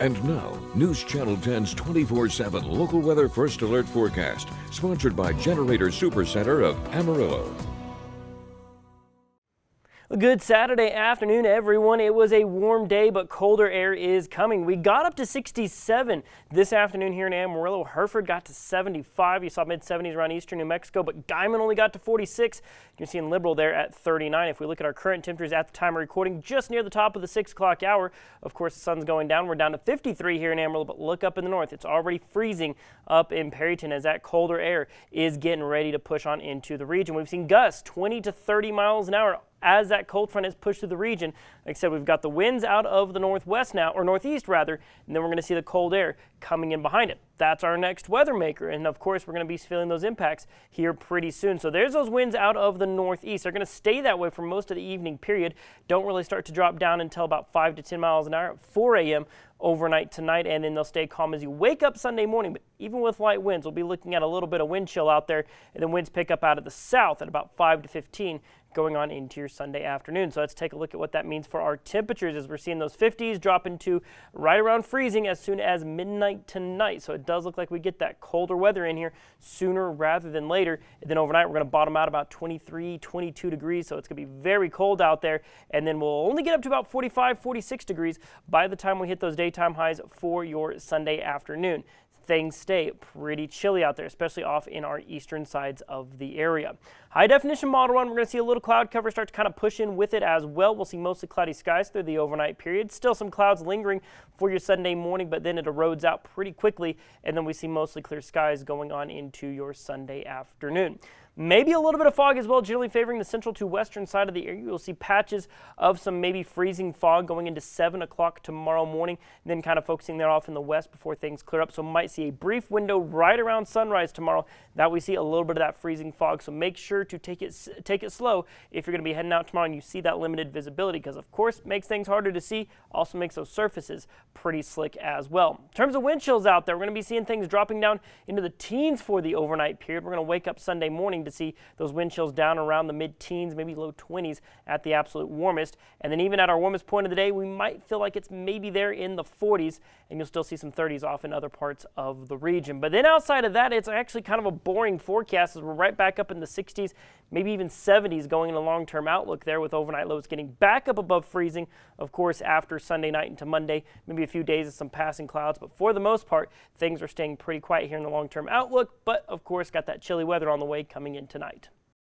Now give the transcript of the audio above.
And now, News Channel 10's 24/7 local weather first alert forecast, sponsored by Generator Supercenter of Amarillo. A good Saturday afternoon, everyone. It was a warm day, but colder air is coming. We got up to 67 this afternoon here in Amarillo. Hereford got to 75. You saw mid-70s around eastern New Mexico, but Guyman only got to 46. You're seeing Liberal there at 39. If we look at our current temperatures at the time of recording, just near the top of the 6 o'clock hour, of course, the sun's going down. We're down to 53 here in Amarillo, but look up in the north. It's already freezing up in Perryton as that colder air is getting ready to push on into the region. We've seen gusts 20 to 30 miles an hour as that cold front is pushed through the region. Like I said, we've got the winds out of the northwest now, or northeast rather, and then we're going to see the cold air coming in behind it. That's our next weather maker, and of course we're going to be feeling those impacts here pretty soon. So there's those winds out of the northeast. They're going to stay that way for most of the evening period. Don't really start to drop down until about 5 to 10 miles an hour at 4 a.m. overnight tonight, and then they'll stay calm as you wake up Sunday morning. But even with light winds, we'll be looking at a little bit of wind chill out there, and then winds pick up out of the south at about 5 to 15 going on into your Sunday afternoon. So let's take a look at what that means for our temperatures as we're seeing those 50s drop into right around freezing as soon as midnight tonight. So it does look like we get that colder weather in here sooner rather than later. And then overnight we're going to bottom out about 23, 22 degrees. So it's going to be very cold out there. And then we'll only get up to about 45, 46 degrees by the time we hit those daytime highs for your Sunday afternoon. Things stay pretty chilly out there, especially off in our eastern sides of the area. High definition model run, we're going to see a little cloud cover start to kind of push in with it as well. We'll see mostly cloudy skies through the overnight period. Still some clouds lingering for your Sunday morning, but then it erodes out pretty quickly, and then we see mostly clear skies going on into your Sunday afternoon. Maybe a little bit of fog as well, generally favoring the central to western side of the area. You'll see patches of some maybe freezing fog going into 7 o'clock tomorrow morning, and then kind of focusing there off in the west before things clear up. So might see a brief window right around sunrise tomorrow that we see a little bit of that freezing fog. So make sure to take it slow if you're going to be heading out tomorrow and you see that limited visibility, because of course it makes things harder to see, also makes those surfaces pretty slick as well. In terms of wind chills out there, we're going to be seeing things dropping down into the teens for the overnight period. We're going to wake up Sunday morning to see those wind chills down around the mid-teens, maybe low 20s at the absolute warmest. And then even at our warmest point of the day, we might feel like it's maybe there in the 40s, and you'll still see some 30s off in other parts of the region. But then outside of that, it's actually kind of a boring forecast as we're right back up in the 60s, maybe even 70s going in a long-term outlook there, with overnight lows getting back up above freezing, of course, after Sunday night into Monday. Maybe a few days of some passing clouds, but for the most part, things are staying pretty quiet here in the long-term outlook. But of course, got that chilly weather on the way coming in tonight.